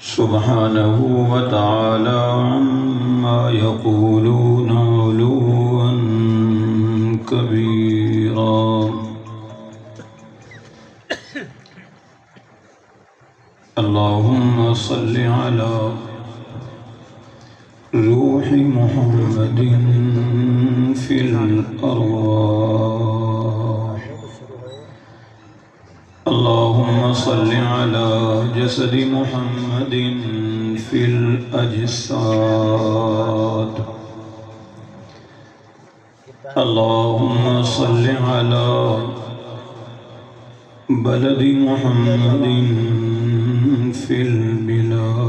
سبحانه وتعالى عما يقولون علوا كبيرا. اللهم صل على روح محمد في الأرواح. اللهم صل على جسد محمد في الأجساد. اللهم صل على بلد محمد في البلاد.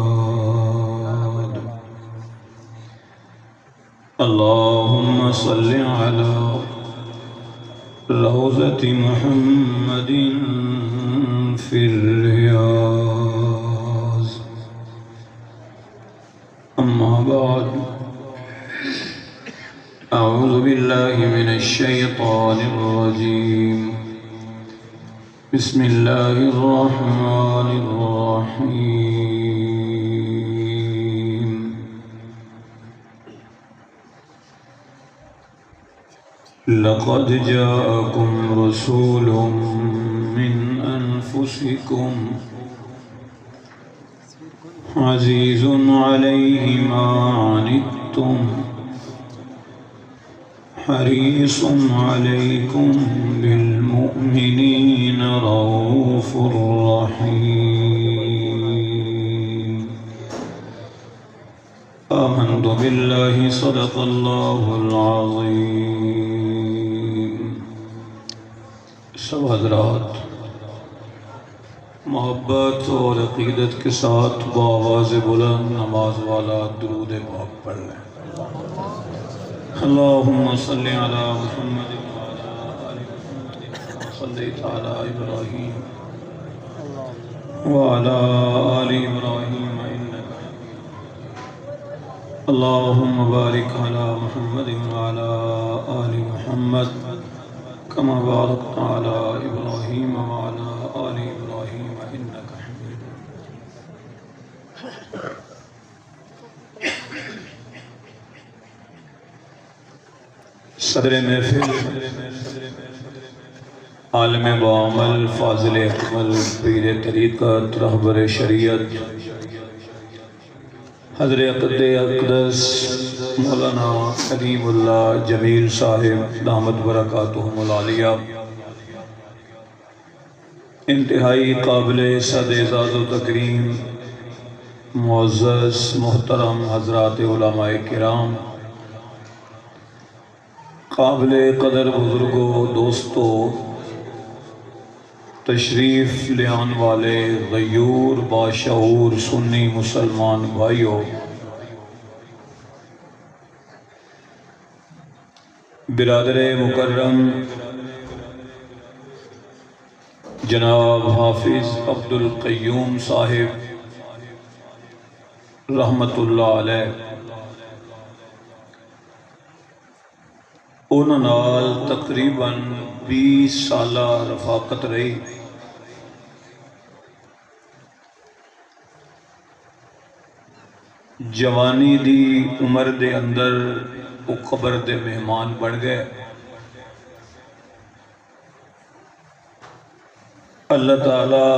اللهم صل على روضة محمد في الرياض. أما بعد، أعوذ بالله من الشيطان الرجيم. بسم الله الرحمن الرحيم. لقد جاءكم رسول من أنفسكم عزيز عليه ما عنتم حريص عليكم بالمؤمنين رؤوف رحيم. آمنت بالله صدق الله العظيم. سب حضرات محبت اور عقیدت کے ساتھ بآواز بلند نماز والا درود پاک پڑھ لیں. اللهم صل على محمد وعلى آل محمد كما صليت على إبراهيم وعلى آل إبراهيم إنك حميد مجيد. اللهم بارك على محمد وعلى آل محمد كما باركت على إبراهيم وعلى آل إبراهيم إنك حميد مجيد. صدر محفل عالم بعمل فاضل اکمل پیر طریقت رہبر شریعت حضرت اقدس مولانا کریم اللہ جمیل صاحب دامت برکاتہم العالیہ، انتہائی قابل صد اعزاز و تکریم معزز محترم حضرات علماء کرام، قابل قدر بزرگوں، دوستوں، تشریف لے آنے والے غیور باشعور سنی مسلمان بھائیوں، برادر مکرم جناب حافظ عبدالقیوم صاحب رحمت اللہ علیہ، انہاں نال تقریباً 20 سالہ رفاقت رہی. جوانی دی عمر دے اندر وہ قبر دے مہمان بن گئے. اللہ تعالی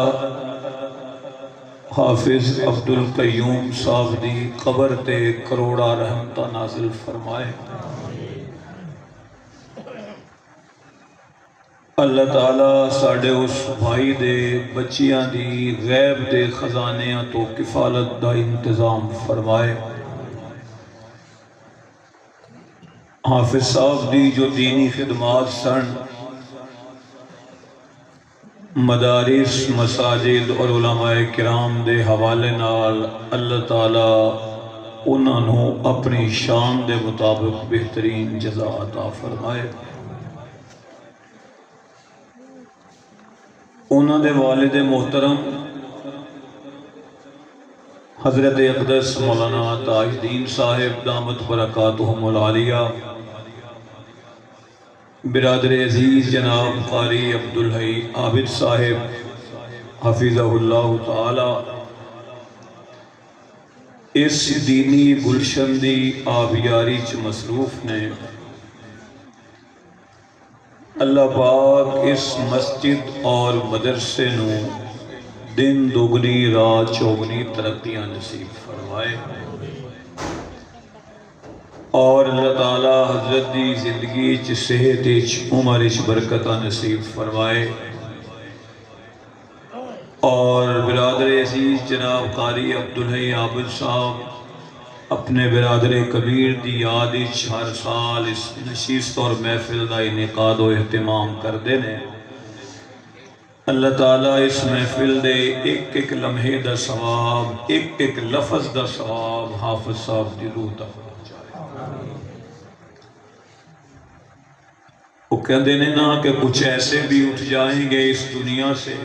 حافظ عبدالقیوم صاحب دی قبر تے کروڑا رحمتہ نازل فرمائے. اللہ تعالیٰ ساڑھے اس بھائی دے بچیاں دی غیب دے خزانیاں تو کفالت دا انتظام فرمائے. حافظ صاحب دی جو دینی خدمات سن، مدارس، مساجد اور علماء کرام دے حوالے نال اللہ تعالیٰ انہوں اپنی شان دے مطابق بہترین جزا عطا فرمائے. انہوں دے والد محترم حضرت اقدس مولانا تاج الدین صاحب دامت برکاتہم العالیہ، برادر عزیز جناب قاری عبدالحی عابد صاحب حفظہ اللہ تعالی، اس دینی گلشن دی آبیاری چ مصروف نے۔ اللہ پاک اس مسجد اور مدرسے نو دن دوگنی رات چوگنی ترقیاں نصیب فرمائے، اور اللہ تعالی حضرت دی زندگی چ صحت چ عمر چ برکتاں نصیب فرمائے، اور برادر عزیز جناب قاری عبدالحی عابد صاحب اپنے برادر کبیر دی یاد ہر سال اس نشست اور محفل کا انعقاد و اہتمام کرتے ہیں۔ اللہ تعالیٰ اس محفل دے ایک ایک لمحے دا ثواب، ایک ایک لفظ دا ثواب حافظ صاحب دی روح تک پہنچائے۔ وہ کہتے ہیں نا کہ کچھ ایسے بھی اٹھ جائیں گے اس دنیا سے،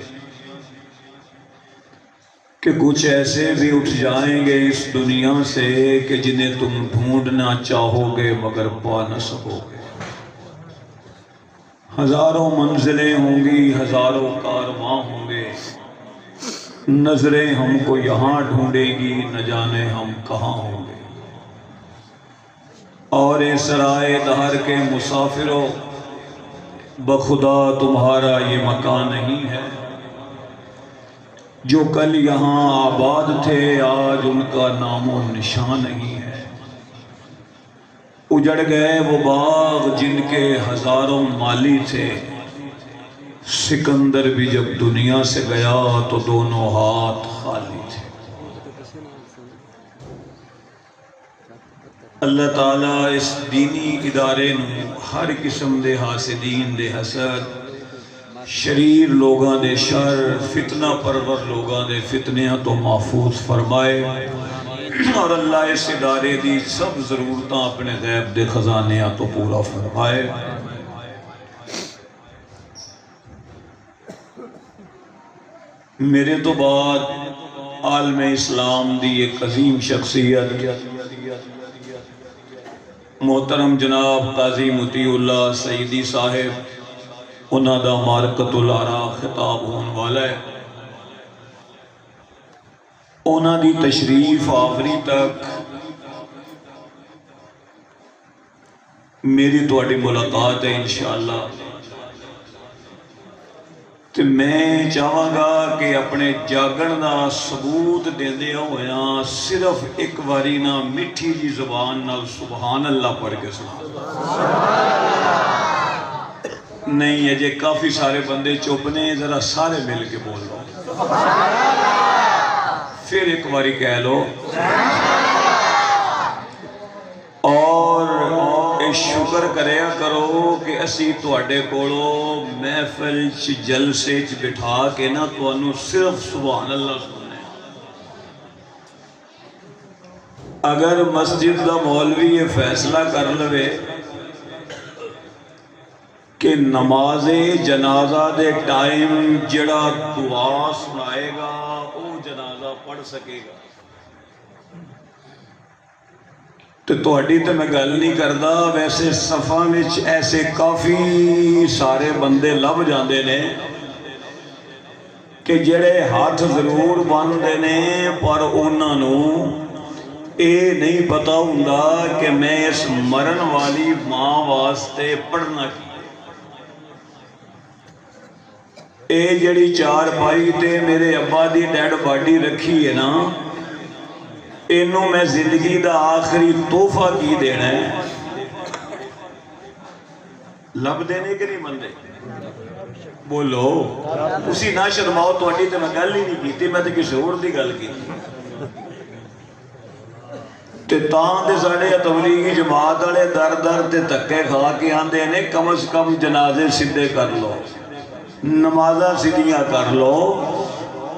کہ کچھ ایسے بھی اٹھ جائیں گے اس دنیا سے کہ جنہیں تم ڈھونڈنا چاہو گے مگر پا نہ سکو گے۔ ہزاروں منزلیں ہوں گی، ہزاروں کارواں ہوں گے، نظریں ہم کو یہاں ڈھونڈے گی، نہ جانے ہم کہاں ہوں گے۔ اور اے سرائے دہر کے مسافروں، بخدا تمہارا یہ مکان نہیں ہے۔ جو کل یہاں آباد تھے آج ان کا نام و نشان نہیں ہے۔ اجڑ گئے وہ باغ جن کے ہزاروں مالی تھے، سکندر بھی جب دنیا سے گیا تو دونوں ہاتھ خالی تھے۔ اللہ تعالیٰ اس دینی ادارے نو ہر قسم دے حاسدین دے حسد، شریر لوگاں دے شر، فتنہ پرور لوگاں دے فتنیاں تو محفوظ فرمائے، اور اللہ اس ادارے دی سب ضرورتاں اپنے غیب دے خزانیاں تو پورا فرمائے۔ میرے تو بعد عالم اسلام دی ایک عظیم شخصیت محترم جناب قاضی مطیع اللہ سعیدی صاحب، انہاں دا مارکۃ الآراء خطاب ہون والا ہے۔ انہاں دی تشریف آوری تک میری تواڈی ملاقات ہے انشاءاللہ، تو میں چاہاں گا کہ اپنے جاگن دا ثبوت دیندے ہویاں صرف ایک واری نہ میٹھی جی زبان نال سبحان اللہ پڑھ کے سنا۔ نہیں اجے کافی سارے بندے چپ نے، ذرا سارے مل کے بول لو، پھر ایک باری کہہ لو۔ اور شکر کریا کرو کہ اسی تواڈے کولو محفل چ جلسے چ بٹھا کے نا تانوں صرف سبحان اللہ سننے۔ اگر مسجد دا مولوی یہ فیصلہ کر لوے کہ نماز جنازہ دے ٹائم جڑا دعا سنائے گا وہ جنازہ پڑھ سکے گا، تو تہاڈی تے میں گل نہیں کردا، ویسے صفاں وچ ایسے کافی سارے بندے لب جاندے نے کہ جڑے ہاتھ ضرور باندھدے نے پر انہاں نوں اے نہیں پتہ ہوندا کہ میں اس مرن والی ماں واسطے پڑھنا کی۔ اے جڑی چار پائی تے میرے ابا دی ڈیڈ باڈی رکھی ہے نا، انہوں میں زندگی دا آخری تحفہ کی دینا ہے۔ لب دینے کے نہیں مندے بولو، اسی نہ شرماؤ، تواڈی تے میں گل ہی نہیں کیتی، میں تے کسی اور دی گل کی تے تاں تے ساڈے تبلیغی جماعت والے در در تے دھکے کھا کے آندے نے کم از کم جنازے سیدھے کر لو، نمازاں سیدھیاں کر لو،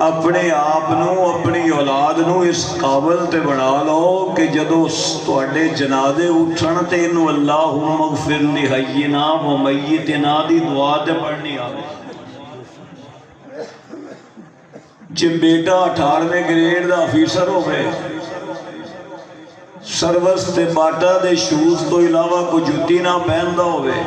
اپنے آپ نو اپنی اولاد نو اس قابل تے بنا لو کہ جدو تواڈے جنازے اٹھن تے انو اللہم اغفر لحینا و میتنا دی دعا تے پڑھنی آوے۔ جے بیٹا 18ویں گریڈ دا آفیسر ہوئے، سروس تے باٹا دے شوز تو علاوہ کو جوتی نہ پہندا ہوئے،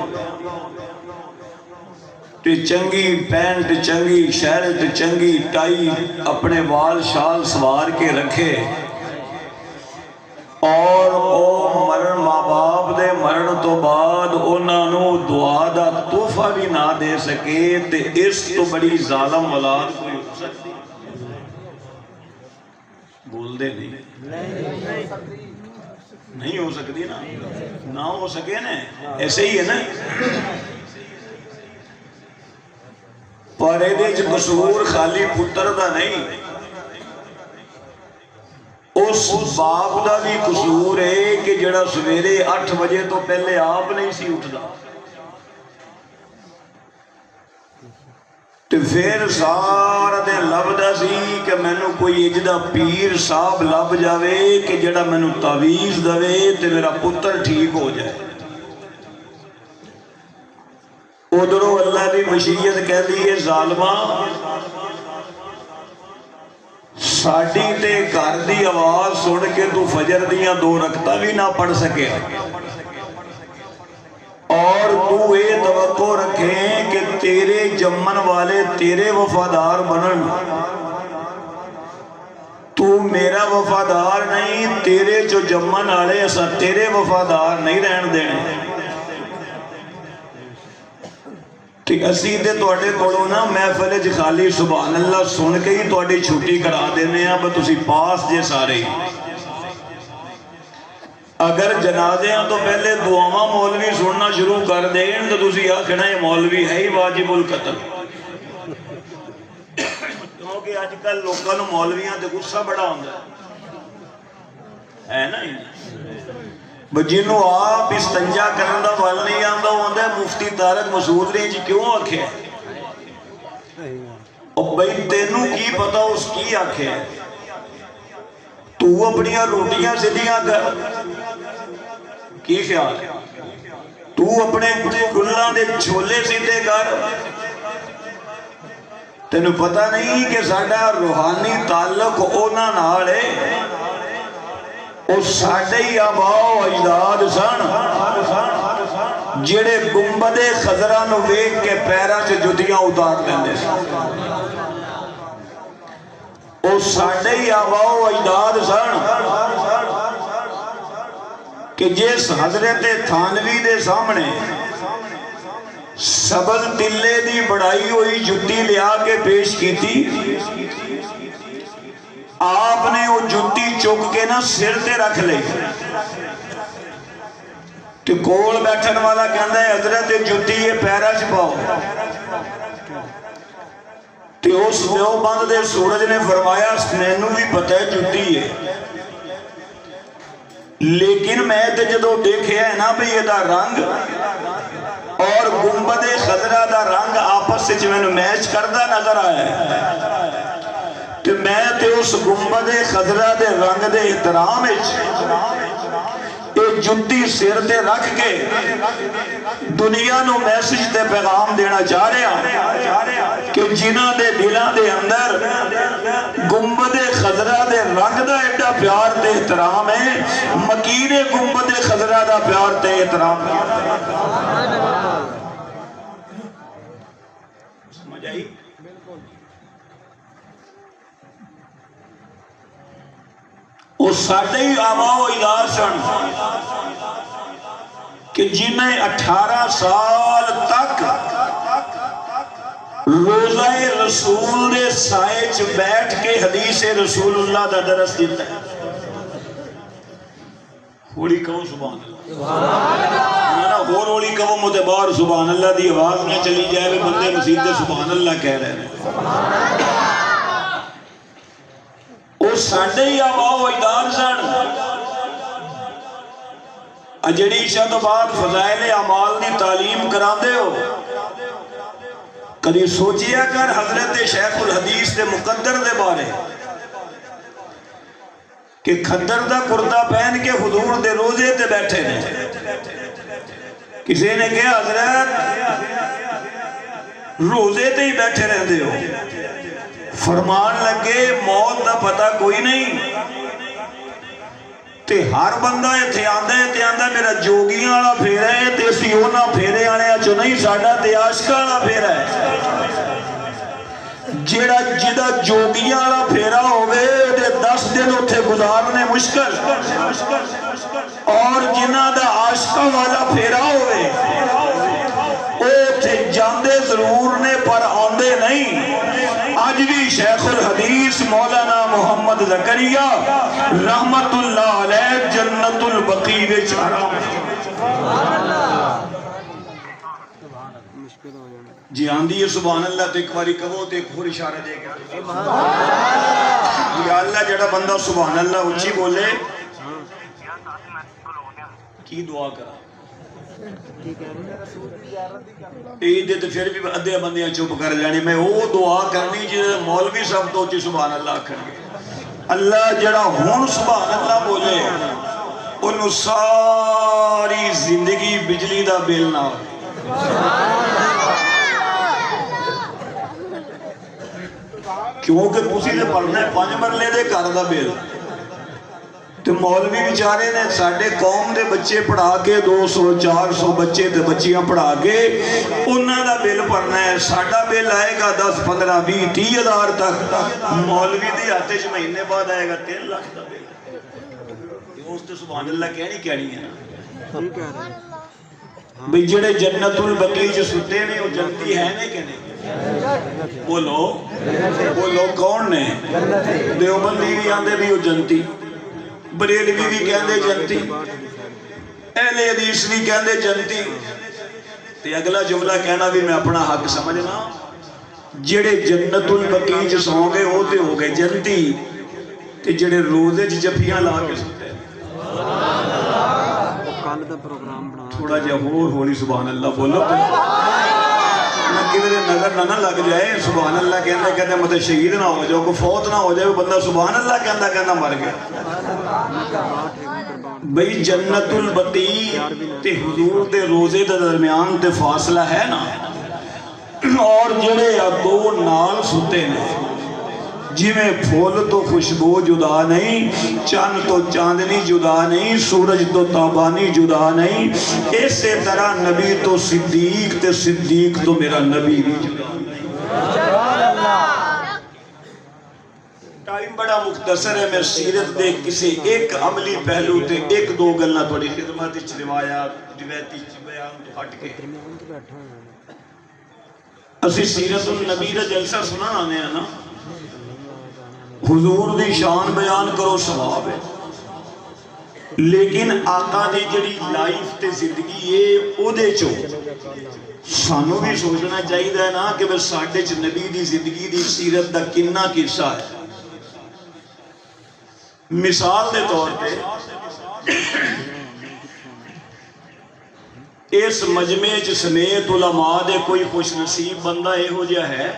تے چنگی پینٹ، چنگی شرٹ، چنگی ٹائی، اپنے وال شال سوار کے رکھے، اور او مرن ماں باپ دے مرن تو بعد انہاں نو دعا دا تحفہ بھی نہ دے سکے تے اس تو بڑی ظالم اولاد کوئی ہو سکتی؟ بول دے نہیں ہو سکتی نا، نہ ہو سکے نا، ایسے ہی ہے نا۔ پر ایدے جو قصور خالی پتر دا نہیں، اس باپ دا بھی قصور ہے کہ جڑا سویرے 8 بجے تو پہلے آپ نہیں سی اٹھدا، تو پھر سارا دن لبدا سی کہ مینوں کوئی اجدا پیر صاحب لب جاوے کہ جڑا مینوں تعویذ دوے تے میرا پتر ٹھیک ہو جائے۔ ادھروں اللہ دی مشیت کہہ دیئے ظالمہ ساڑی تے گھر دی آواز سن کے تو فجر دیاں 2 رکعتاں بھی نہ پڑھ سکے، اور تو اے توقع رکھیں کہ تیرے جمن والے تیرے وفادار بنن، تو میرا وفادار نہیں، تیرے جو جمن والے ایسا تیرے وفادار نہیں رہن دینے۔ ٹھیک اسی تے توڑے کوڑو نا محفل جی خالی سبحان اللہ سن کے ہی توڑی چھوٹی کرا دینے ہیں، بس اسی پاس جے سارے ہی۔ اگر جنازے ہیں تو پہلے دعاواں مولوی سننا شروع کر دیں تو تسی آکھنا یہ مولوی ہے ہی واجب القتل، کیونکہ آج کل لوگوں نے مولویاں تے غصہ بڑا ہوندہ ہے نا۔ جنہوں آپ استنجا کرن دا ول نہیں آندا ہوندا مفتی طارق مسعود نے جی کیوں آکھے اور بھئی تینوں کی پتا اس کی آکھے تو اپنی روٹیاں سیدھیاں کر، کی خیال ہے تو اپنے گلاں دے چھولے سیدھے کر، تینوں پتہ نہیں کہ ساڈا روحانی تعلق اونا نال ہے، اور ساڑھے ہی آباؤ اجداد سن جڑے گنبد خضرہ نو ویکھ کے پیرا سے جدیاں اتار لیندے سن، اور ساڑھے ہی آباؤ اجداد سن کہ جس حضرت تھانوی دے سامنے سبز تلے دی بڑائی ہوئی جتی لیا کے پیش کی تھی، آپ نے وہ جتی چک کے نا سر تے رکھ لے، تو کول بیٹھن والا کہندا ہے حضرت جتی یہ پیرا چھپاؤ، تو اس دیوبند دے سورج نے فرمایا مینوں بھی پتہ ہے جتی ہے، لیکن میں تے جدو دیکھے ہے نا بھی یہ دا رنگ اور گنبد خضرہ دا رنگ آپس سے جو میں میچ کردہ نظر آیا ہے، کہ میں تے اس گنبد خضرہ دے رنگ دے احترام ایک جتی سر تے رکھ کے دنیا نو میسج تے پیغام دینا چاہ رہے ہیں کہ جنہ دے دلان دے اندر گنبد خضرہ دے رنگ دا ایڈا پیار تے احترام ہے، مکین گنبد خضرہ دا پیار تے احترام ہے۔ سمجھ آئی؟ وہ ساڑھے ہی آباؤ اجداد سن کہ جنہیں 18 سال تک روزہ رسول دے سائے چ بیٹھ کے حدیث رسول اللہ دا درس دیتا ہے۔ ہوڑی کہو سبحان اللہ، ہوڑی کہو متبار سبحان اللہ دی آواز میں چلی جائے بندے مسیح دے سبحان اللہ کہہ رہے ہیں۔ وہ ساڑھے ہی آباؤ اجداد سن اجڑی عشاء تو بعد فضائل اعمال دی تعلیم کراندے ہو، کبھی سوچیا کر حضرت شیخ الحدیث دے مقدر دے بارے کہ کھدر دا کرتا پہن کے حضور دے روزے تے بیٹھے نے، کسی نے کہا حضرت روزے تے ہی بیٹھے رہتے ہو، فرمان لگے موت دا پتہ کوئی نہیں، تے ہر بندہ ایتھے آندا میرا جوگیاں والا پھیرا ہے تے اسی اونا پھیرے آنے چو نہیں ساڈا تے عاشقاں والا پھیرا ہے، جیڑا جدا جوگیاں والا پھیرا ہوئے دے 10 دن اتھے گزارنے مشکل، اور جنہ دا عاشقہ والا پھیرا ہوئے اتھے جاندے ضرور نے پر آندے نہیں۔ آج بھی شیخ الحدیث مولانا محمد زکریا رحمت اللہ علیہ جنت البقیع وچ حرام۔ جی آندھی ہے سبحان اللہ تو ایک باری کہو تو ایک اور اشارہ دے گا یا اللہ جڑا بندہ سبحان اللہ اچھی بولے کی دعا کرا عید تو پھر بھی ادھے بندیاں چپ کر جانی، میں وہ دعا کرنی جیسے مولوی سب تو اچھی سبحان اللہ کرنی۔ اللہ جڑا ہون سبحان اللہ بولے انہوں ساری زندگی بجلی دا بل نہ ہو۔ کیونکہ تسی نے پڑھنا ہے 5 مرلے دے گھر دا بل، تو مولوی بیچارے نے ساڈے قوم دے بچے پڑھا کے 200 400 بچے تے بچیاں پڑھا کے انہاں دا بل پڑھنا ہے۔ ساڈا بل آئے گا 10 15 20 30 ہزار تک، مولوی دی ہاتھ وچ مہینے بعد آئے گا 3 لاکھ دا بل۔ اس تے سبحان اللہ کہنی ہے نا بھئی جڑے جنت البقیع جو ستے نے وہ جنتی ہے نے کہ نہیں؟ بولو کون نے؟ دیوبندی بھی آندے بھی وہ جنتی، بریلوی بھی کہندے جنتی، اہل حدیث بھی کہندے جنتی۔ تے اگلا جملہ کہنا بھی میں اپنا حق سمجھنا، جڑے جنت البقیع جو سو گئے وہ تے ہو گئے جنتی، تے جڑے روزے جفیاں لا کے ستے تھوڑا جا ہولی سبحان اللہ بولو نہ کدھر نظر نہ لگ جائے۔ سبحان اللہ کہندے مطلب شہید نہ ہو جاؤ، کوئی فوت نہ ہو جائے، بندہ سبحان اللہ کہندہ مر گیا۔ بھئی جنت البقیع تے حضور دے روزے دے درمیان تے فاصلہ ہے نا، اور جڑے دو نال ستے نے، جی میں پھول تو خوشبو جدا نہیں، چاند تو چاندنی جدا نہیں، سورج تو تابانی جدا نہیں، اسی طرح نبی تو صدیق تے صدیق تو میرا نبی بھی جدا نہیں۔ ٹائم بڑا مختصر ہے، میں سیرت دے کسی ایک عملی پہلو تے ایک دو گلنا تھوڑی خدمت روایات روایتی بیان تو ہٹ کے اسی سیرت النبی دا جلسہ سنا آنے ہیں نا، حضور دی شان بیان کرو ثواب ہے، لیکن آقا دی جڑی لائف تے زندگی ہے او دے چو سانو بھی سوچنا چاہیے نا کہ بس ساڈے چ نبی دی زندگی دی سیرت دا کنا قصہ ہے۔ مثال دے طور پہ اس مجمع چ سمیت علماء دے کوئی خوش نصیب بندہ اے ہو جا ہے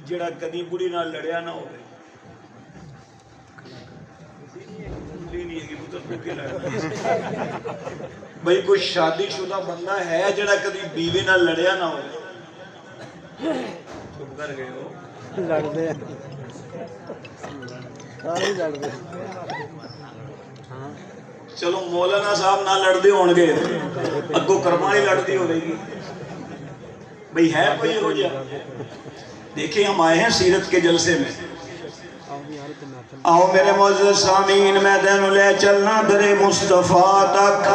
جڑا کدی بڑی نال لڑیا نہ ہوئے؟ بھئی کوئی شادی شدہ بندہ ہے جڑا کدی بیوی نال لڑیا نہ ہوئے؟ چپ کر گئے ہو؟ لڑ دے چلو مولانا صاحب نہ لڑ دے ہون گے، اگو کرمانی لڑ دی ہو رہی گی۔ بھئی ہے کوئی ہو جا؟ دیکھیں ہم آئے ہیں سیرت کے جلسے میں، آؤ میرے معزز سامعین میں دین لے چلنا در مصطفیٰ تک،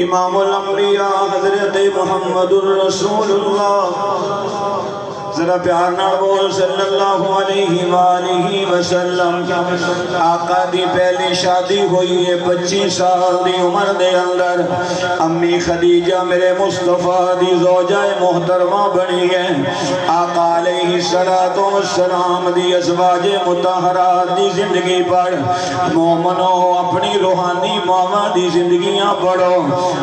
امام الانبیاء حضرت محمد الرسول اللہ، ذرا پیار نہ بول صلی اللہ علیہ وآلہ وسلم۔ آقا دی پہلی شادی ہوئی ہے 25 سال دی عمر دے اندر، امی خدیجہ میرے مصطفیٰ دی زوجہ محترمہ بنی ہے۔ آقا علیہ السلام دی ازواج مطہرات دی زندگی پڑھ، مومنو اپنی روحانی ماما دی زندگیاں پڑھو۔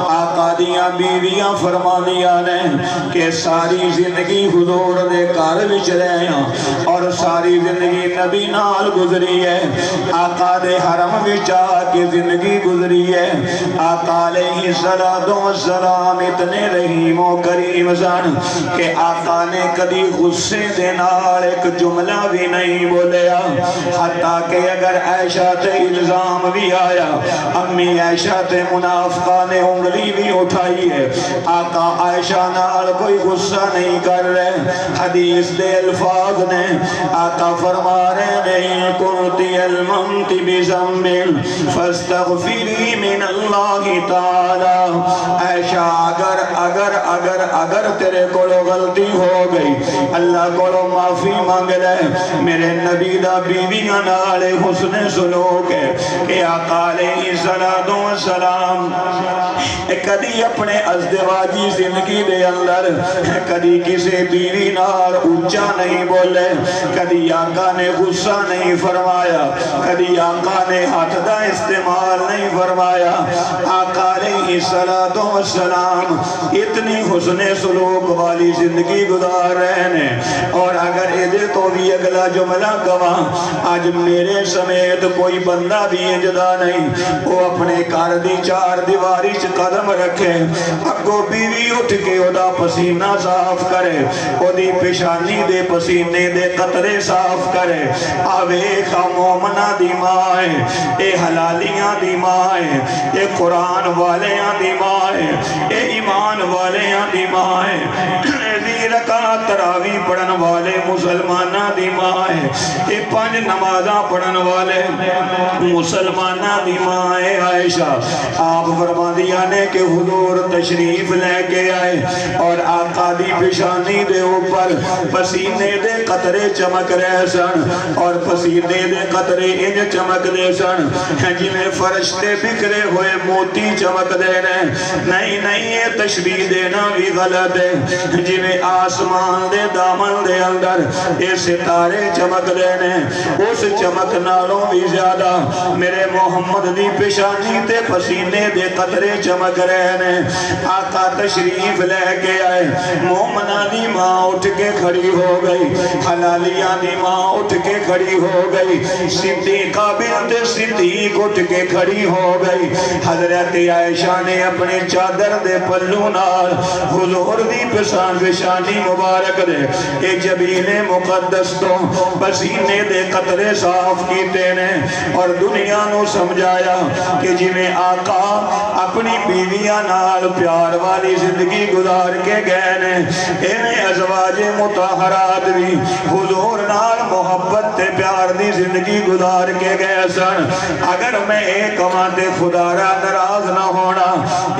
آقا دیاں بیویاں فرما دیا نے کہ ساری زندگی حضور دے دے گھر وچ رہے ہیں اور ساری زندگی نبی نال گزری ہے آقا دے حرم وچ آ کے زندگی گزری ہے آقا علیہ السلام اتنے رحیم و کریم سن کہ آقا نے کبھی غصے دے نال ایک جملہ بھی نہیں بولیا حتیٰ کہ اگر عائشہ تے الزام بھی آیا امی عائشہ تے منافقہ نے انگلی بھی اٹھائی ہے آقا عائشہ نال کوئی غصہ نہیں کر رہے حدیث دے الفاظ نے آقا فرما رہے ہیں کنتی الممت بزنب فاستغفری من اللہ تعالی عائشہ اگر تیرے کولو غلطی ہو گئی اللہ کولو معافی مانگ لے میرے نبی دا بیویاں نال حسن سلوک ہے کہ آقا علیہ السلام کدی اپنے ازدواجی زندگی دے اندر کدی کسی بیوی نال اونچا نہیں بولے کدی آقا نے غصہ نہیں فرمایا کدی آقا نے ہاتھ دا استعمال نہیں فرمایا آقا علیہ السلام اتنی حسن سلوک والی زندگی گزار رہے ہیں اور اگر ادھر تو بھی اگلا جملہ کہاں آج میرے سمیت کوئی بندہ بھی انجدہ نہیں وہ اپنے گھر دی چار دیواری چ قدم رکھے اگو بیوی اٹھ کے ادا پسینہ صاف کرے اودی پیشانی دے پسینے دے قطرے صاف کرے آوے کا مومنہ دی مائے اے حلالیاں دی مائے اے قرآن والیاں دی مائے اے ایمان والیاں دی مائے دی رکعت تراویح پڑھن والے مسلمانہ دی مائے اے 5 نمازاں پڑھن والے مسلمانہ دی مائے عائشہ آپ فرما دیا نے کہ حضور تشریف لے کے آئے اور آقا دی پیشانی دے اوپر پسینے دے قطرے چمک رہے سن اور پسینے دے قطرے انج چمک دے سن جی میں فرشتے بکھرے ہوئے موتی چمک دے رہے نہیں یہ تشبیہ دینا بھی غلط ہے جی میں آسمان دے دامن دے اندر یہ ستارے چمک دے رہے اس چمک نالوں بھی زیادہ میرے محمد دی پیشانی تے پسینے دے قطرے چمک رہے ہیں آقا تشریف لے کے آئے مومنہ دی ماں اٹھ کے کھڑی ہو گئی حلالیاں دی ماں اٹھ کے کھڑی ہو گئی صدیقہ بنت صدیق اٹھ کے کھڑی ہو گئی حضرت عائشہ نے اپنے چادر دے پلو نال حضور دی پیشانی مبارک دے اے جبین مقدس تو پسینے دے قطرے صاف کیتے نے اور دنیا نو سمجھایا کہ جی میں آقا اپنی بیویاں نال پیار والی زندگی گزار کے گئے نے انہیں ازواج مطہرات بھی حضور نال محبت تے پیار دی زندگی گزار کے گئے سن اگر میں ایک کماتے خدا را ناراض نہ ہونا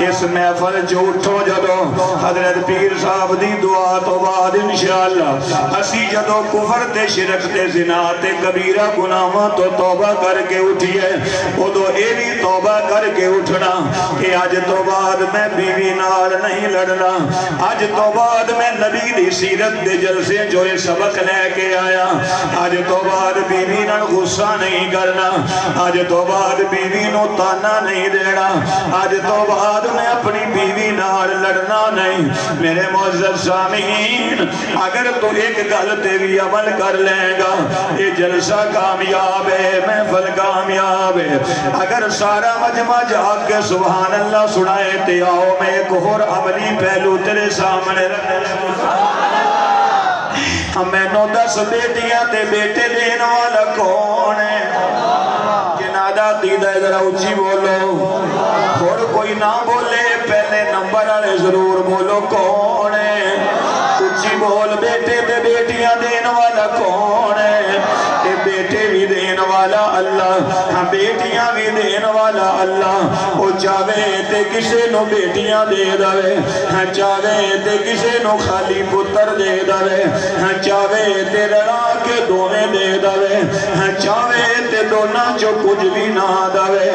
اس محفل جو اٹھو جدو حضرت پیر صاحب دی دعا تو بعد انشاءاللہ اسی جدو کفر تے شرک تے زنا تے کبیرہ گناہاں تو توبہ کر کے اٹھئے وہ دو اے بھی توبہ کر کے اٹھنا کہ آج تو بعد میں بیوی نال نہیں لڑنا آج تو بعد میں نبی دی سیرت دے جلسے جو یہ سبق لے کے آیا آج تو بعد بیوی نال غصہ نہیں کرنا آج تو بعد بیوی نو تانا نہیں دینا آج تو بعد میں اپنی بیوی نال لڑنا نہیں میرے معزز سامعین اگر تو ایک غلطی بھی عمل کر لیں گا یہ جلسہ کامیاب ہے محفل کامیاب ہے اگر سارا مجمع جا کے سبحان اللہ سنائے تے آؤ میں ایک اور عملی پہلو تیرے سامنے ہمیں 10 بیٹیاں تے بیٹے دین والا کون ہے جنادہ دیدہ ذرا اچھی بولو اور کوئی نہ بولے پہلے نمبر والے ضرور بولو کون ہے اچھی بول بیٹے تے بیٹیاں دین والا کون ہے کہ بیٹے بھی دین والا اللہ بیٹیاں بھی دین والا اللہ وہ چاہے تے کسے نو بیٹیاں دے دوے چاہے تے کسے نو خالی پتر دے دوے چاہے تے لڑا کے دونے دے دوے چاہے تے دونا جو کچھ بھی نہ دوے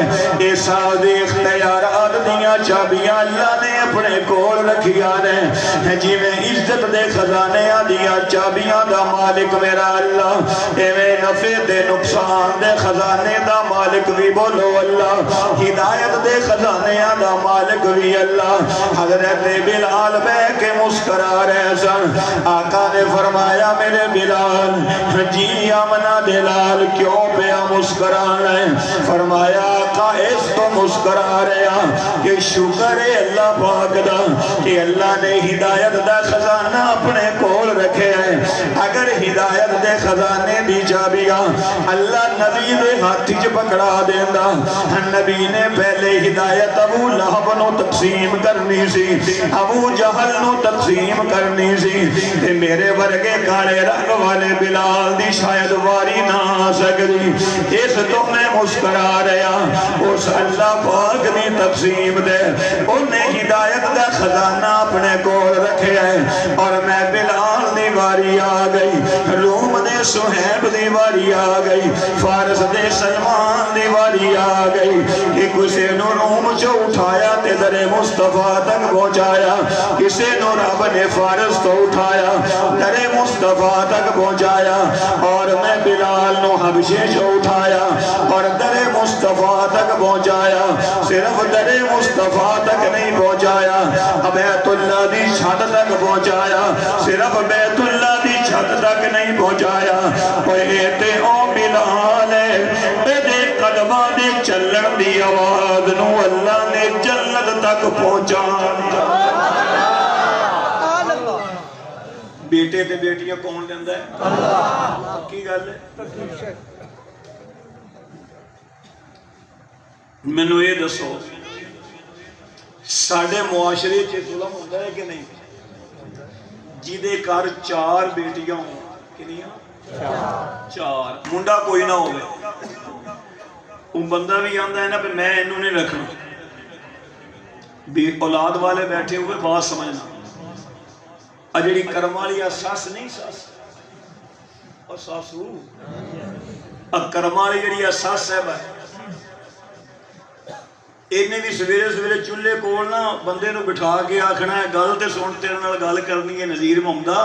ایسا دے اختیارات دیاں چابیاں اللہ نے اپنے کول رکھیا نے جی میں عزت دے خزانے دیاں چابیاں دا مالک میرا اللہ ایویں نفع دے نقصان دے خزانے دا مالک بھی بولو اللہ ہدایت دے خزانے دا مالک بھی اللہ حضرت بلال بے کے مسکرا رہے سن آقا نے فرمایا میرے بلال جی آمنا بلال کیوں پیا مسکرا رہے فرمایا آقا اس تو مسکرا رہے کہ شکر ہے اللہ پاک دا کہ اللہ نے ہدایت دا خزانہ اپنے کول رکھے ہیں اگر ہدایت دے خزانے دی چابیاں اللہ نبی دے ہاتھ وچ پکڑا دیندا نبی نے پہلے ہدایت ابو لہب نو تقسیم کرنی سی ابو جہل نو تقسیم کرنی سی تے میرے ورگے کالے رنگ والے بلال دی شاید واری نہ آ سکدی اس تو میں مسکرا رہا اس اللہ پاک دی تقسیم دے انہیں ہدایت دا خزانہ اپنے کول رکھے ہیں اور میں بلال دی واری آ گئی روم دے سہیب دی واری آ گئی فارس دے سلمان دی واری آ گئی کہ کسے نو روم چو اٹھایا تے در مصطفیٰ تک پہنچایا کسے نو رب نے فارس تو اٹھایا در مصطفیٰ تک پہنچایا اور میں بلال نو حبشے چو اٹھایا اور در مصطفیٰ تک پہنچایا صرف در مصطفیٰ تک نہیں پہنچایا بیت اللہ دی چھت تک پہنچایا صرف بیت اللہ دی چھت تک نہیں پہنچایا پیتے او بلال دے قدمہ دے چلن دی آواز نو اللہ نے جنت تک پہنچا بیٹے تے بیٹیاں کون دیندہ ہے اللہ کی گل ہے میں نو یہ دسو ساڑھے معاشرے چے ظلم ہوتا ہے کہ نہیں جیدے کار 4 بیٹیاں ہوں کنی ہوں 4 منڈا کوئی نہ ہوئے ان بندہ بھی آندہ ہے نا پہ میں انہوں نے رکھنا بھی اولاد والے بیٹھے ہوئے بات سمجھنا اجڑی کرمالی ساس نہیں ساس اور ساسو کرمالی جڑی ساس ہے بھائی انہیں بھی سویرے سویرے چولے کولنا بندے نو بٹھا کے آکھنا ہے گل تے سن تیرے نال گل کرنی ہے نذیر محمدہ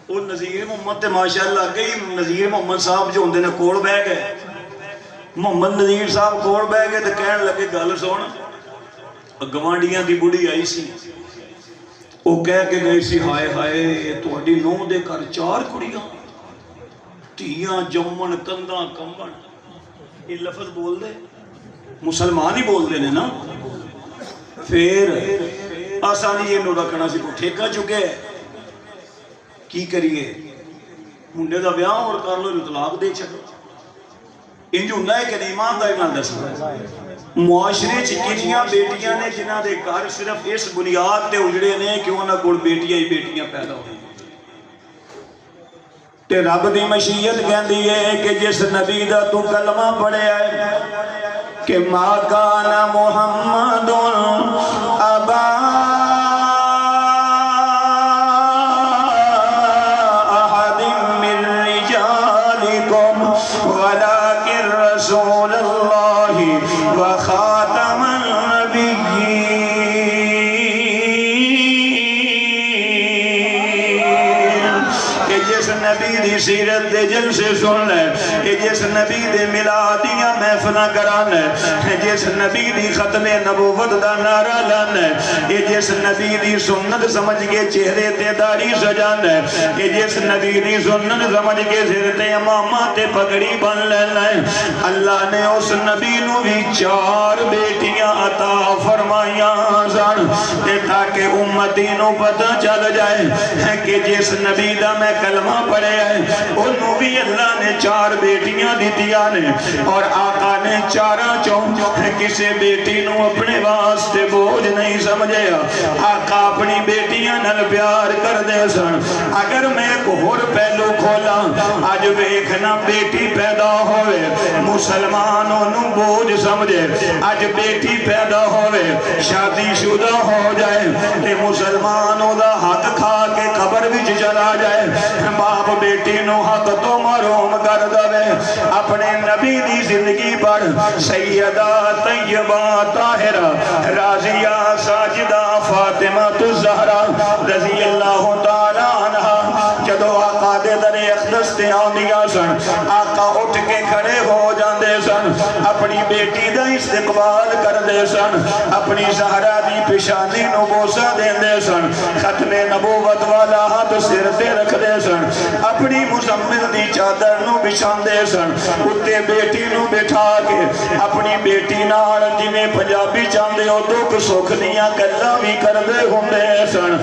وہ نذیر محمد تے ماشاءاللہ گئی نذیر محمد صاحب جو ہوندے نے کول بہ گئے محمد نذیر صاحب کول بہ گئے تے کہن لگے گل سن گوانڈیاں دی بڑھی آئی سی وہ کہہ کے گئی سی ہائے ہائے تہاڈی نوہ دے گھر 4 کڑیاں تیاں جمن کنداں کمبن یہ لفظ بول دے مسلمان ہی بول دینے نا پھر آسانی یہ نو رکھنا سی کو ٹھیکہ چکے کی کریے منڈے دا بیاں اور کر لو اطلاق دے چھکو انجو نہ ہے کہ نہیں ایمان دا ایمان دسنا معاشرے چکنیاں بیٹیاں نے جنہ دے گھر صرف اس بنیاد تے اجڑے نے کیوں نہ کوڑ بیٹیاں ہی بیٹیاں پیدا ہوئی تے رب دی مشیت کہندی ہے کہ جس نبی دا تو کلمہ پڑھے آئے کہ ما کان محمد ابا احد من رجالکم ولکن رسول اللہ وخاتم النبیین کہ جس نبی دی سیرت دے جلسے سن لے کہ جس نبی دے ملادیاں محفلہ کران ہے جس نبی دی ختم نبوت دا نعرہ لان ہے جس نبی دی سنت سمجھ کے چہرے تے داڑھی سجان ہے جس نبی دی سنت سمجھ کے سر تے امامہ تے پگڑی بن لینا ہے اللہ نے اس نبی نو بھی 4 بیٹیاں عطا فرمائیاں سن تاکہ امتی نو پتہ چل جائے کہ جس نبی دا میں کلمہ پڑھے ہے انہوں بھی اللہ نے 4 بیٹیاں دیتیاں نے اور آقا نے 4 کسے بیٹی نو اپنے واسطے بوجھ نہیں سمجھے آقا اپنی بیٹیاں نل پیار کر دے سن اگر میں ایک اور پہلو کھولا آج ویکھنا بیٹی پیدا ہوئے مسلمانوں نو بوجھ سمجھے آج بیٹی پیدا ہوئے شادی شدہ ہو جائے تے مسلمانوں دا حق کھا کے قبر وچ چلا جائے باپ بیٹی نو حق تو محروم کر دے اپنے نبی دی زندگی پڑھ سیدہ طیبہ طاہرہ راضیہ ساجدہ فاطمہ الزہرا رضی اللہ تعالیٰ عنہ جدو آقا دے در اقدس تے آندیاں سن آقا اٹھ کے کھڑے ہو جاندے سن اپنی بیٹی دا استقبال کر دے سن اپنی زہرا دی پیشانی نو بوسہ دیندے سن ختم نبوت والا ہاتھ سر تے رکھ دے سن اپنی مزمل دی چادر نو بچھاندے سن اتے بیٹی نو بٹھا کے اپنی بیٹی نال جویں پنجابی چاندے ہو دکھ سکھ دیاں گلاں بھی کردے ہوندے سن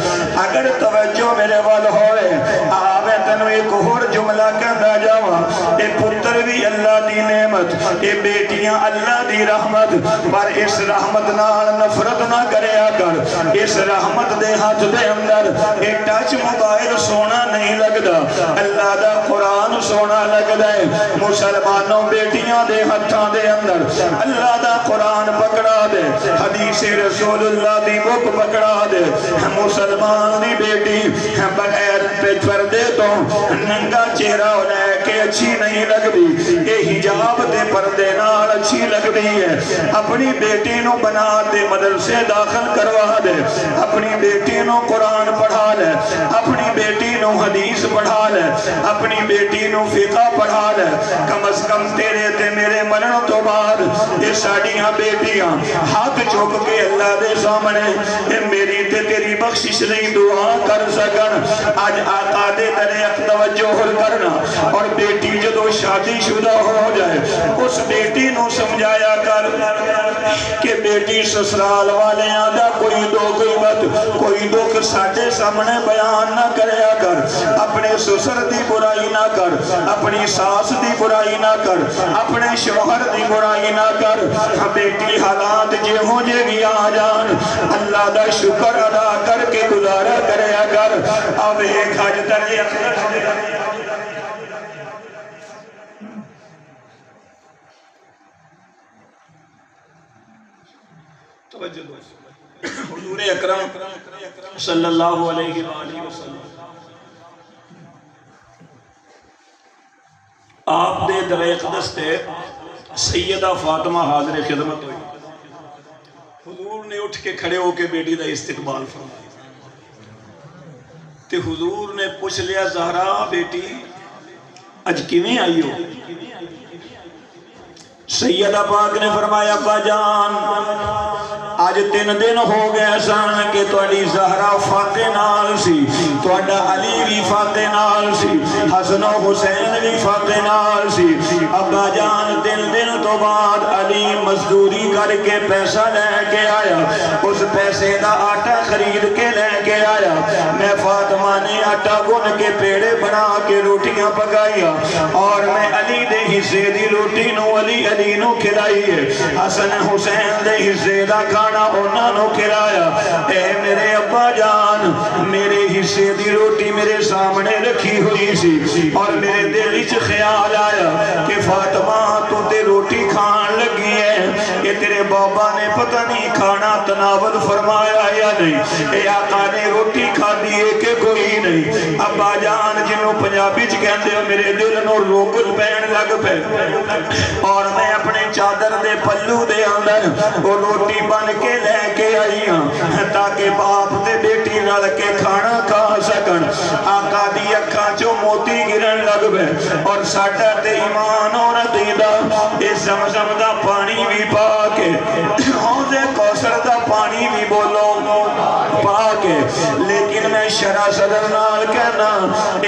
اگر توجہ میرے وال ہوئے آوے تینوں ایک اور جملہ کہندا جاواں اے پتر بھی اللہ دی نعمت اے بیٹیاں اللہ دی رحمت پر اس رحمت نال نفرت نہ کریا کر اس رحمت دے ہاتھ دے اندر اے ٹچ موبائل سونا نہیں لگدا اللہ دا قرآن سونا لگدا ہے مسلمانوں بیٹیاں دے ہتھاں دے اندر اللہ دا قرآن پکڑا دے حدیث رسول اللہ دی بک پکڑا دے مسلمان دی بیٹی بغیر پردے تو ننگا چہرہ لے کے اچھی نہیں لگدی اے حجاب دے پردے نال اچھی لگدی ہے اپنی بیٹی نو بنا دے مدرسے داخل کروا دے اپنی بیٹی نو قرآن پڑھا لے اپنی بیٹی نو حدیث پڑھا لے اپنی بیٹی نو فقہ پڑھا لے کم از کم تیرے تے میرے مرن تو بعد یہ ساڑیاں بیٹیاں ہاتھ چوک کے اللہ دے سامنے اے میری تے تیری بخشش نہیں دعا کر سکن آج آقا دے طریق توجہ کرنا اور بیٹی جدو شادی شدہ ہو جائے اس بیٹی نو سمجھایا کر کہ بیٹی سسرال والے آدھا کوئی کوئی دکھ ساڑھے سامنے بیان نہ کریا کر اپنے سسر دی برائی نہ کر اپنی ساس دی برائی نہ کر اپنے شوہر دی برائی نہ کر بیٹی حالات جے ہو جے بھی آ جان اللہ دا شکر ادا کر کے گزارا کریا کر اب ایک حج تر حضور اکرم صلی اللہ علیہ وآلہ وسلم آپ دے در اقدس تے سیدہ فاطمہ حاضر خدمت ہوئی حضور نے اٹھ کے کھڑے ہو کے بیٹی دا استقبال فرمایا تے حضور نے پوچھ لیا زہرا بیٹی اج کیویں آئی ہو سیدہ پاک نے فرمایا ابا جان آج 3 دن ہو گئے سن کہ تواڈی زہرا فاتح نال سی تواڈا علی بھی فاتح نال سی حسن و حسین بھی فاتح نال سی ابا جان 3 دن تو بعد علی مزدوری کر کے پیسہ لے کے آیا اس پیسے دا آٹا خرید کے لے کے آیا میں فاطمہ نے آٹا گن کے پیڑے بنا کے روٹیاں پکائیا اور میں علی دے حصے دی روٹی نو علی نو کھلائی ہے حسن حسین دے حصے دا کھانا انہاں نو کھلایا اے میرے ابا جان میرے حصے دی روٹی میرے سامنے رکھی ہوئی سی اور میرے دل وچ خیال آیا کہ فاطمہ تو تے روٹی کھان لگی ہے کہ تیرے بابا نے پتہ نہیں کھانا تناول فرمایا یا نہیں اے آقا نے روٹی کھا دیئے کہ کوئی نہیں ابا جان جنہوں پنجابی چ کہندے ہو میرے دل نو روگل پین لگ پے اور میں اپنے چادر دے پلو دے اندر وہ روٹی بن کے لے کے آئی ہوں تاکہ باپ دے بیٹی رل کے کھانا کھا سکن آقا دی اکھاں چو موتی گرن لگ بے اور ساڑھا تے ایمان اور عقیدہ اس زمزم دا پانی بھی پا کے حوض کوثر دا پانی بھی بولو پا کے لیکن میں شرع صدر نال کہنا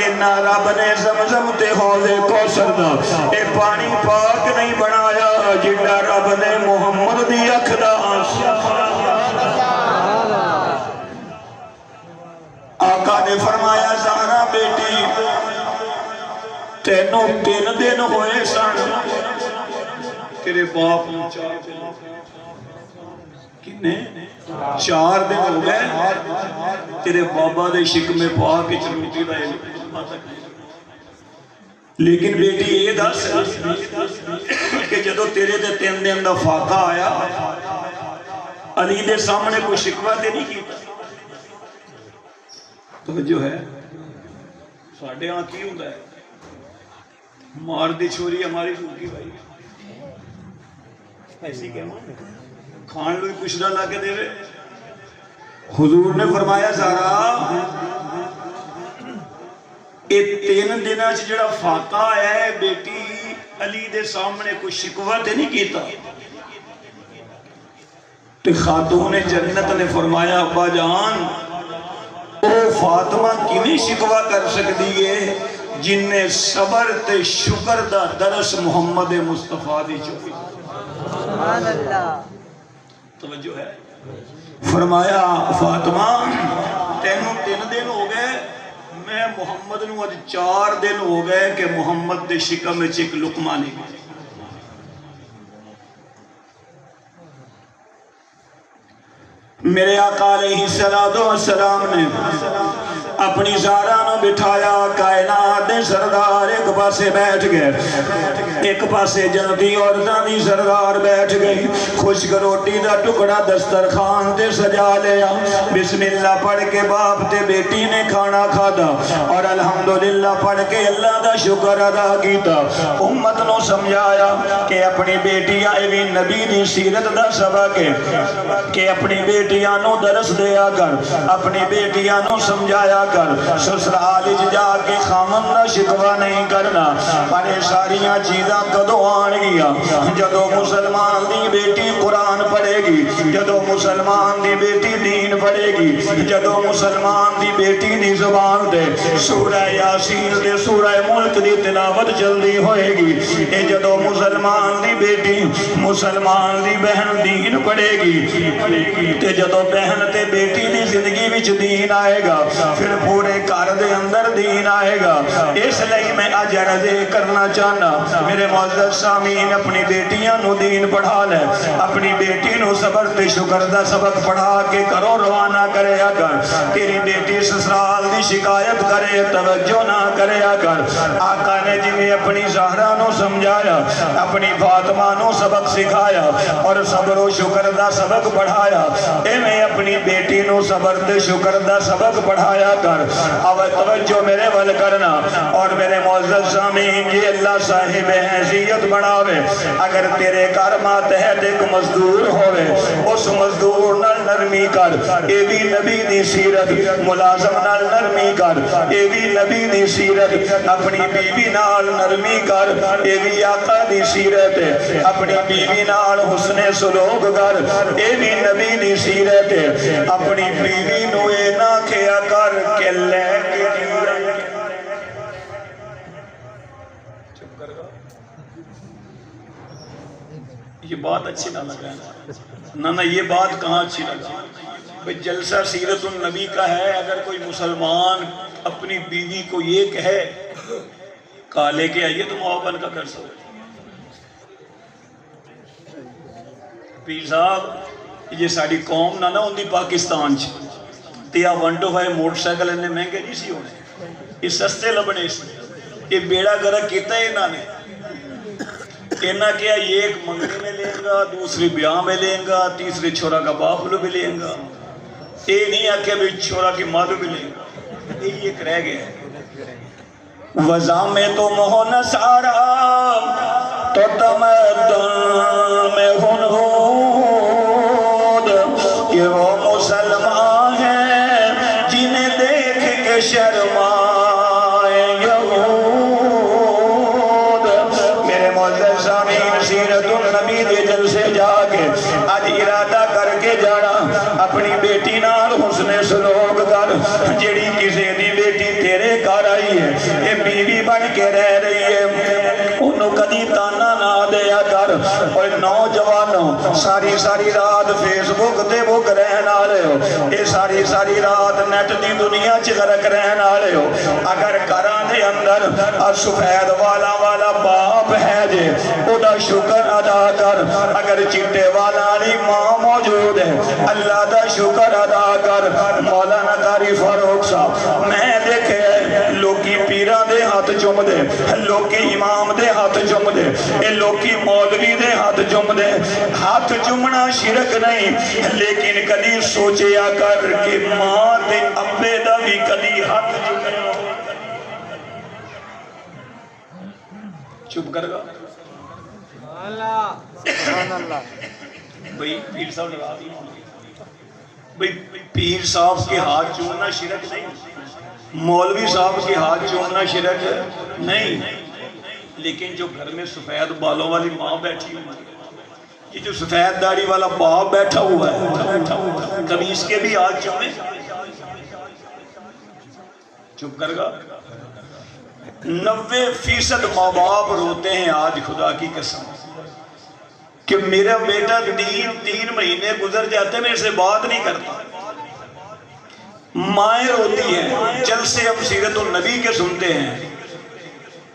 اینا رب نے زمزم تے حوض کوثر دا اے پانی پاک نہیں بنایا جنہ رب نے محمد دی اکھ دا آقا نے فرمایا زہرا بیٹی تینوں 3 دن ہوئے سن تیرے باپ نے 4 دن ہو گئے تیرے بابا دے شکم پا کے چلوٹی دا لیکن بیٹی یہ دس کہ جدو تیرے دے 3 دن دا فاقہ آیا علی دے سامنے کوئی شکوہ تے نہیں کیتا تو جو ہے ساڑھے ہاں کی ہوندہ ہے مار دی چھوری ہماری پھوکی بھائی ایسی کہ کھان لوگ کچھ نہ لا کے دے رہے. حضور نے فرمایا سارا یہ 3 دنوں جڑا فاتح ہے بیٹی علی دے سامنے کوئی شکوہ تے نہیں کیتا. تو خاتون جنت نے فرمایا ابا جان او فاطمہ کیویں شکوہ کر سکتی ہے جن نے صبر تے شکر دا درس محمد مصطفیٰ دی چوئی. سبحان اللہ. توجہ ہے. فرمایا فاطمہ تینوں 3 دن ہو گئے میں محمد نو اج 4 دن ہو گئے کہ محمد دے شکم وچ ایک لقمہ نہیں گیا. میرے آقا علیہ السلام نے اپنی زارہ نو بٹھایا کائنات دے سردار ایک پاسے بیٹھ گئے ایک پاسے جنتی عورتاں دی سردار بیٹھ گئی. خشک روٹی دا ٹکڑا دسترخوان تے سجا لیا. بسم اللہ پڑھ کے باپ تے بیٹی نے کھانا کھادا اور الحمدللہ پڑھ کے اللہ دا شکر ادا کیتا. امت نو سمجھایا کہ اپنی بیٹیاں بھی نبی دی سیرت دا سبق ہے کہ اپنی بیٹیاں نو درس دیا کر اپنی بیٹیاں نو سمجھایا کر. سسرال جا کے خامن دا شکوہ نہیں کرنا. پر ساریاں چیزاں کدو آن گیا جدو مسلمان دی بیٹی قرآن پڑھے گی جدو مسلمان دی بیٹی دین پڑھے گی جدو مسلمان دی بیٹی دی زبان دے سورہ یاسین دے سورہ ملک دی تلاوت جلدی ہوئے گی. اے جدو مسلمان دی بیٹی مسلمان دی بہن دین پڑھے گی تے جدو بہن تے بیٹی دی زندگی وچ دین آئے گا پھر پورے گھر دے اندر دین آئے گا. اس لئی میں اج عرض کرنا چاہنا میرے معزز سامعین اپنی بیٹیاں نو دین پڑھا لے اپنی بیٹی نو صبر تے شکر دا سبق پڑھا کے کرو روانہ کرے اگر تیری بیٹی سسرال دی شکایت کرے توجہ نہ کرے اگر. آقا نے جنہیں اپنی زہرہ نو سمجھایا اپنی فاطمہ نو سبق سکھایا اور صبر و شکر دا سبق پڑھایا اے میں اپنی بیٹی نو صبر تے شکر دا سبق پڑھایا کر. اب توجہ میرے ول کرنا اور میرے معزز سامعین یہ اللہ صاحب حیثیت بناوے. اگر تیرے گھر ماتحت ایک مزدور ہوئے اس مزدور نال نرمی کر اے بھی نبی دی سیرت. ملازم نال نرمی کر اے بھی نبی دی سیرت. اپنی بیوی نال نرمی کر اے بھی آقا دی سیرت. اپنی بیوی نال حسن سلوک کر اے بھی نبی دی سیرت. اپنی بیوی نو اے نہ کھیا کر کہ لے کے یہ بات اچھی نہ لگا نہ یہ بات کہاں اچھی لگا. جلسہ سیرت النبی کا ہے. اگر کوئی مسلمان اپنی بیوی کو یہ کہے کہا لے کے آئیے تو ماں بن کا کر سکتے. پیر صاحب یہ ساری قوم نہ ہوں پاکستان تے 125 موٹر سائیکل انہیں مہنگے نہیں سی ہونے یہ سستے لبنے سی. یہ بیڑا گرک کیتا ہے انہوں نے کہنا کیا یہ ایک منگنے میں لیں گا دوسری بیاہ میں لیں گا تیسری چھوڑا کا باپلو بھی لیں گا. یہ نہیں آکے بھی چھوڑا کی مادو بھی لیں گا. یہ ایک رہ گیا ہے وضع میں تو مہن سارا تو تمدن میں ہنود کہ وہ مسلمان ہیں جنہیں دیکھ کے شرمائے یہود. میرے معزز سامعین سیرت النبی دے جلسے جا کے آج ارادہ کر کے جانا اپنی بیٹی نال حسن سلوک کر. جیڑی کسی دی بیٹی تیرے گھر آئی ہے یہ بیوی بن کے رہ رہی ہے انہوں کدی تانا نہ دیا کر. اور نوجوانوں ساری رات فیس بک تے بک رہن آلے ہو یہ ساری رات نیٹ دی دنیا چغرک رہن آلے ہو. اگر گھراں دے اندر سفید والا باپ ہے جے او دا شکر ادا کر. اگر چٹے والا علی ماں موجود ہے اللہ دا شکر ادا کر. مولانا قاری فاروق صاحب میں دیکھے لوکی پیران دے ہاتھ چوم دے لوکی امام دے ہاتھ چوم دے اے لوکی مولوی دے ہاتھ چوم دے. ہاتھ چومنا شرک نہیں لیکن کدی سوچیا کر کہ ماں دے ابے دا بھی کدی ہاتھ چومے. چپ کر گا بھئی پیر صاحب ناراض نہیں ہوں گے. بھئی پیر صاحب کے ہاتھ چومنا شرک نہیں، مولوی صاحب کے ہاتھ چومنا شرک نہیں، لیکن جو گھر میں سفید بالوں والی ماں بیٹھی ہوئی ہے، یہ جو سفید داڑھی والا باپ بیٹھا ہوا ہے، کبھی اس کے بھی ہاتھ چومے؟ چپ کر گا. 90% ماں باپ روتے ہیں آج خدا کی قسم کہ میرا بیٹا 3 مہینے گزر جاتے میرے سے بات نہیں کرتا. مائیں روتی ہیں. جلسے اب سیرت النبی کے سنتے ہیں.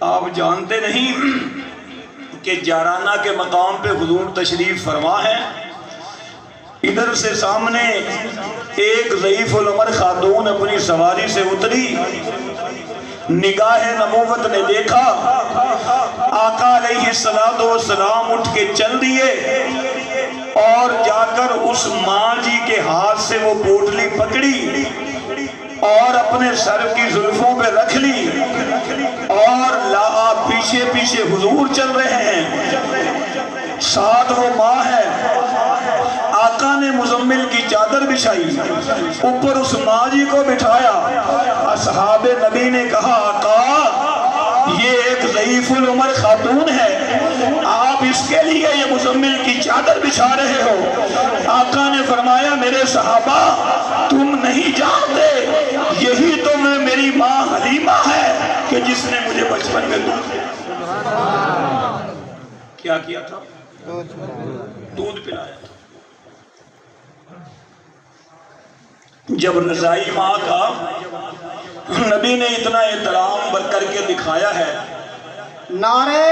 آپ جانتے نہیں کہ جارانہ کے مقام پہ حضور تشریف فرما ہے. ادھر سے سامنے ایک ضعیف العمر خاتون اپنی سواری سے اتری. نگاہ نبوت نے دیکھا، آقا علیہ السلام اٹھ کے چل دیے اور جا کر اس ماں جی کے ہاتھ سے وہ پوٹلی پکڑی اور اپنے سر کی زلفوں پہ رکھ لی اور پیچھے پیچھے حضور چل رہے ہیں، ساتھ وہ ماں ہے. آقا نے مزمل کی چادر بچھائی، اوپر اس ماں جی کو بٹھایا. اصحاب نبی نے کہا آقا یہ ایک ضعیف العمر خاتون ہے، آپ اس کے لیے یہ مزمل کی چادر بچھا رہے ہو. آقا نے فرمایا میرے صحابہ تم نہیں جانتے، یہی تو میری ماں حلیمہ ہے کہ جس نے مجھے بچپن میں کیا کیا تھا؟ دودھ پلایا تھا. جب رضائی ماں کا نبی نے اتنا احترام کر کے دکھایا ہے. نعرے